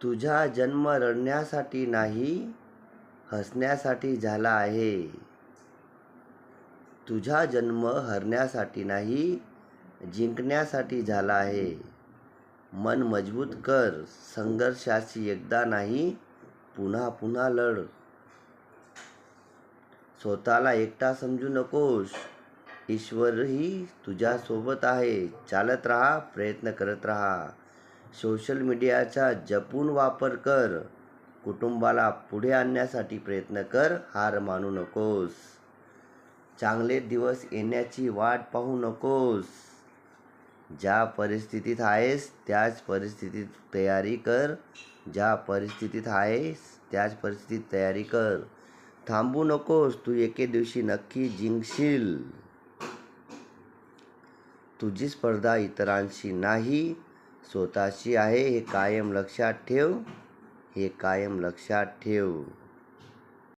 तुझा जन्म रडण्यासाठी नाही, हसण्यासाठी झाला आहे. तुझा जन्म हरण्यासाठी नाही, जिंकण्यासाठी झाला आहे. मन मजबूत कर, संघर्षाशी एकदा नाही, पुन्हा पुन्हा लढ. स्वतःला एकटा समजू नकोस, ईश्वरही तुझ्यासोबत आहे. चालत राहा, प्रयत्न करत राहा. सोशल मीडियाचा जपून वापर कर. कुटुंबाला पुढे आणण्यासाठी प्रयत्न कर, हार मानू नकोस. चांगले दिवस येण्याची वाट पाहू नकोस. ज्या परिस्थितीत आहेस त्याच परिस्थितीत तयारी कर. ज्या परिस्थितीत आहेस त्याच परिस्थितीत तयारी कर. थांबू नकोस, तू एके दिवशी नक्की जिंकशील. तुझी स्पर्धा इतरांशी नाही, स्वतःशी आहे. हे कायम लक्षात ठेव.